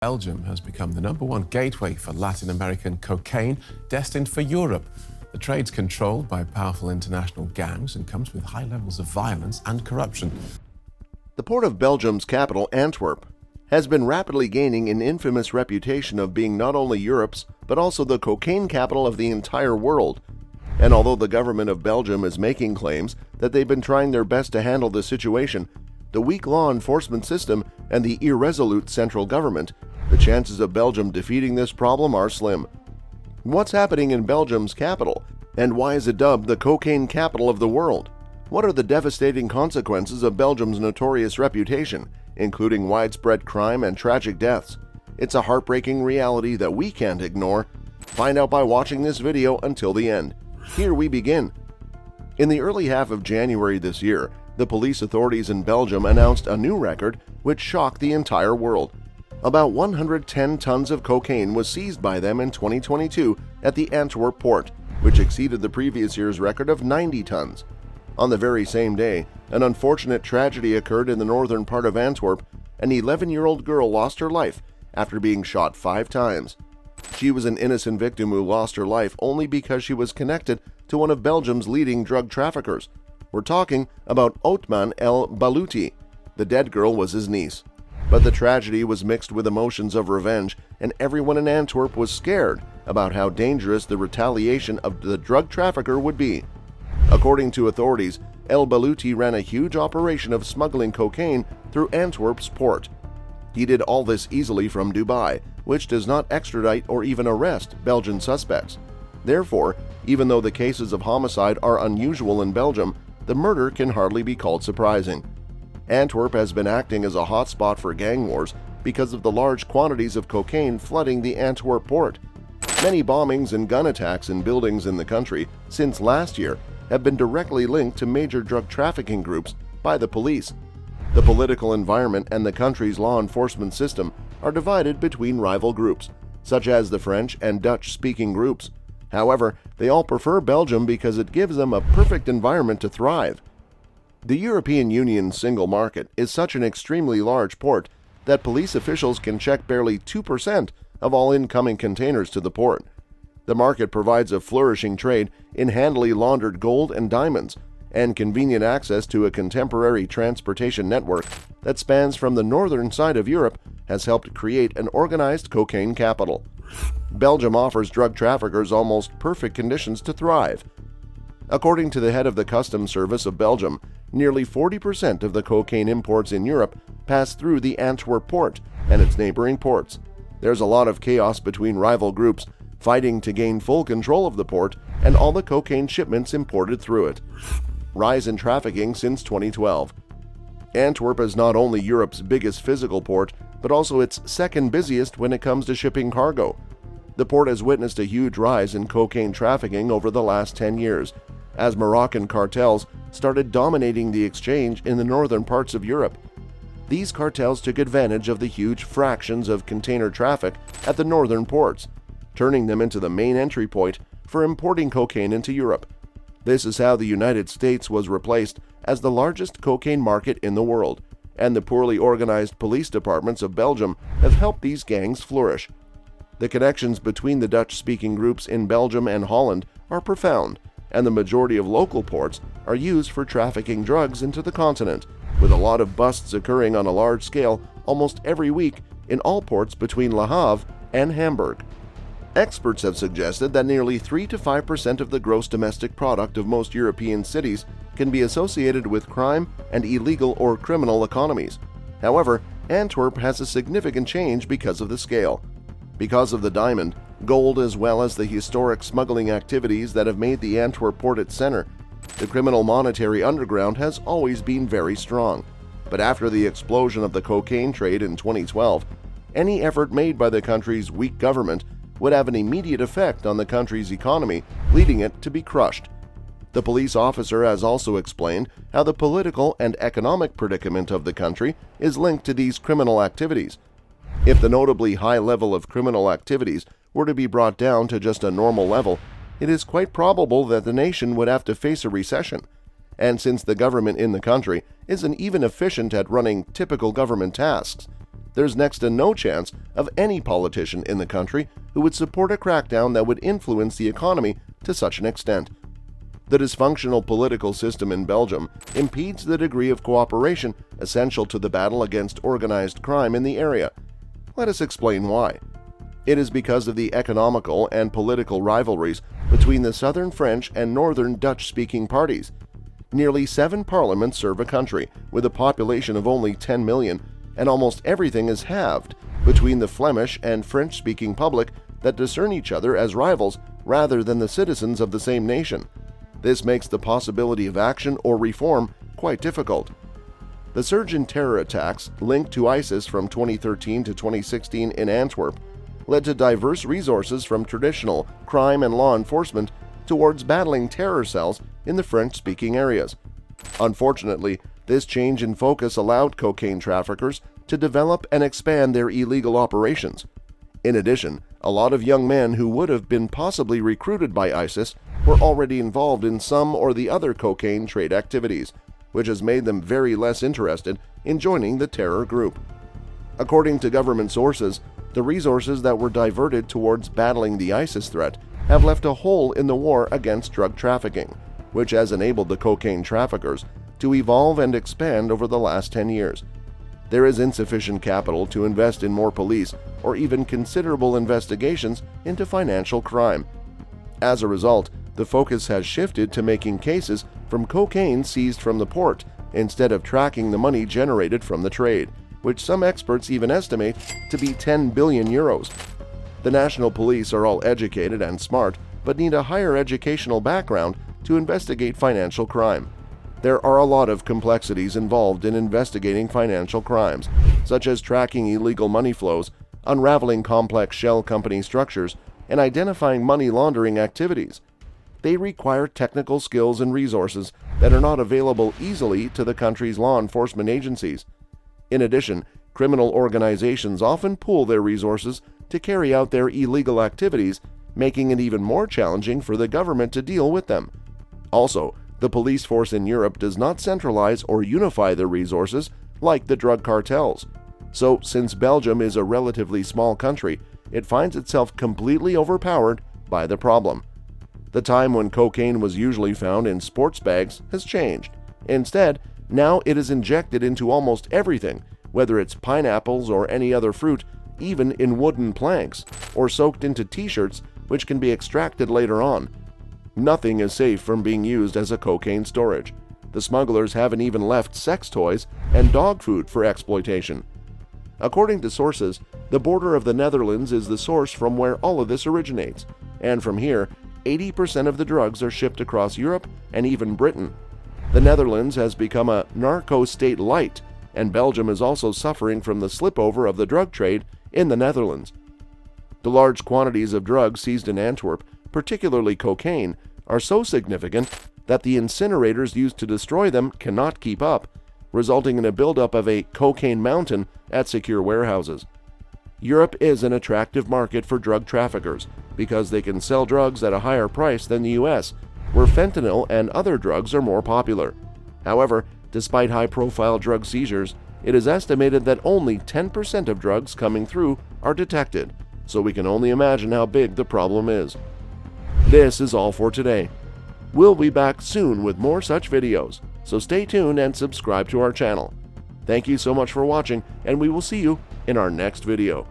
Belgium has become the #1 gateway for Latin American cocaine destined for Europe. The trade's controlled by powerful international gangs and comes with high levels of violence and corruption. The port of Belgium's capital, Antwerp, has been rapidly gaining an infamous reputation of being not only Europe's, but also the cocaine capital of the entire world. And although the government of Belgium is making claims that they've been trying their best to handle the situation, the weak law enforcement system and the irresolute central government, the chances of Belgium defeating this problem are slim. What's happening in Belgium's capital, and why is it dubbed the cocaine capital of the world? What are the devastating consequences of Belgium's notorious reputation, including widespread crime and tragic deaths? It's a heartbreaking reality that we can't ignore. Find out by watching this video until the end. Here we begin. In the early half of January this year, the police authorities in Belgium announced a new record which shocked the entire world. About 110 tons of cocaine was seized by them in 2022 at the Antwerp port, which exceeded the previous year's record of 90 tons. On the very same day, an unfortunate tragedy occurred in the northern part of Antwerp. An 11-year-old girl lost her life after being shot 5 times. She was an innocent victim who lost her life only because she was connected to one of Belgium's leading drug traffickers. We're talking about Othman El Balouti. The dead girl was his niece. But the tragedy was mixed with emotions of revenge, and everyone in Antwerp was scared about how dangerous the retaliation of the drug trafficker would be. According to authorities, El Balouti ran a huge operation of smuggling cocaine through Antwerp's port. He did all this easily from Dubai, which does not extradite or even arrest Belgian suspects. Therefore, even though the cases of homicide are unusual in Belgium, the murder can hardly be called surprising. Antwerp has been acting as a hotspot for gang wars because of the large quantities of cocaine flooding the Antwerp port. Many bombings and gun attacks in buildings in the country since last year have been directly linked to major drug trafficking groups by the police. The political environment and the country's law enforcement system are divided between rival groups, such as the French and Dutch-speaking groups. However, they all prefer Belgium because it gives them a perfect environment to thrive. The European Union's single market is such an extremely large port that police officials can check barely 2% of all incoming containers to the port. The market provides a flourishing trade in handily laundered gold and diamonds, and convenient access to a contemporary transportation network that spans from the northern side of Europe has helped create an organized cocaine capital. Belgium offers drug traffickers almost perfect conditions to thrive. According to the head of the Customs Service of Belgium, nearly 40% of the cocaine imports in Europe pass through the Antwerp port and its neighboring ports. There's a lot of chaos between rival groups fighting to gain full control of the port and all the cocaine shipments imported through it. Rise in trafficking since 2012. Antwerp is not only Europe's biggest physical port, but also its second busiest when it comes to shipping cargo. The port has witnessed a huge rise in cocaine trafficking over the last 10 years, as Moroccan cartels started dominating the exchange in the northern parts of Europe. These cartels took advantage of the huge fractions of container traffic at the northern ports, turning them into the main entry point for importing cocaine into Europe. This is how the United States was replaced as the largest cocaine market in the world, and the poorly organized police departments of Belgium have helped these gangs flourish. The connections between the Dutch-speaking groups in Belgium and Holland are profound, and the majority of local ports are used for trafficking drugs into the continent, with a lot of busts occurring on a large scale almost every week in all ports between Le Havre and Hamburg. Experts have suggested that nearly 3 to 5% of the gross domestic product of most European cities can be associated with crime and illegal or criminal economies. However, Antwerp has a significant change because of the scale. Because of the diamond, gold, as well as the historic smuggling activities that have made the Antwerp port its center, the criminal monetary underground has always been very strong. But after the explosion of the cocaine trade in 2012, any effort made by the country's weak government would have an immediate effect on the country's economy, leading it to be crushed. The police officer has also explained how the political and economic predicament of the country is linked to these criminal activities. If the notably high level of criminal activities were to be brought down to just a normal level, it is quite probable that the nation would have to face a recession. And since the government in the country isn't even efficient at running typical government tasks, there's next to no chance of any politician in the country who would support a crackdown that would influence the economy to such an extent. The dysfunctional political system in Belgium impedes the degree of cooperation essential to the battle against organized crime in the area. Let us explain why. It is because of the economical and political rivalries between the southern French and northern Dutch-speaking parties. Nearly 7 parliaments serve a country with a population of only 10 million, and almost everything is halved between the Flemish and French-speaking public that discern each other as rivals rather than the citizens of the same nation. This makes the possibility of action or reform quite difficult. The surge in terror attacks linked to ISIS from 2013 to 2016 in Antwerp led to diverse resources from traditional crime and law enforcement towards battling terror cells in the French-speaking areas. Unfortunately, this change in focus allowed cocaine traffickers to develop and expand their illegal operations. In addition, a lot of young men who would have been possibly recruited by ISIS were already involved in some or the other cocaine trade activities, which has made them very less interested in joining the terror group. According to government sources, the resources that were diverted towards battling the ISIS threat have left a hole in the war against drug trafficking, which has enabled the cocaine traffickers to evolve and expand over the last 10 years. There is insufficient capital to invest in more police or even considerable investigations into financial crime. As a result, the focus has shifted to making cases from cocaine seized from the port instead of tracking the money generated from the trade, which some experts even estimate to be 10 billion euros. The national police are all educated and smart, but need a higher educational background to investigate financial crime. There are a lot of complexities involved in investigating financial crimes, such as tracking illegal money flows, unraveling complex shell company structures, and identifying money laundering activities. They require technical skills and resources that are not available easily to the country's law enforcement agencies. In addition, criminal organizations often pool their resources to carry out their illegal activities, making it even more challenging for the government to deal with them. Also, the police force in Europe does not centralize or unify their resources like the drug cartels. So, since Belgium is a relatively small country, it finds itself completely overpowered by the problem. The time when cocaine was usually found in sports bags has changed. Instead, now it is injected into almost everything, whether it's pineapples or any other fruit, even in wooden planks, or soaked into t-shirts which can be extracted later on. Nothing is safe from being used as a cocaine storage. The smugglers haven't even left sex toys and dog food for exploitation. According to sources, the border of the Netherlands is the source from where all of this originates, and from here, 80% of the drugs are shipped across Europe and even Britain. The Netherlands has become a narco-state light, and Belgium is also suffering from the slipover of the drug trade in the Netherlands. The large quantities of drugs seized in Antwerp, particularly cocaine, are so significant that the incinerators used to destroy them cannot keep up, resulting in a buildup of a cocaine mountain at secure warehouses. Europe is an attractive market for drug traffickers because they can sell drugs at a higher price than the US, where fentanyl and other drugs are more popular. However, despite high-profile drug seizures, it is estimated that only 10% of drugs coming through are detected, so we can only imagine how big the problem is. This is all for today. We'll be back soon with more such videos, so stay tuned and subscribe to our channel. Thank you so much for watching, and we will see you in our next video.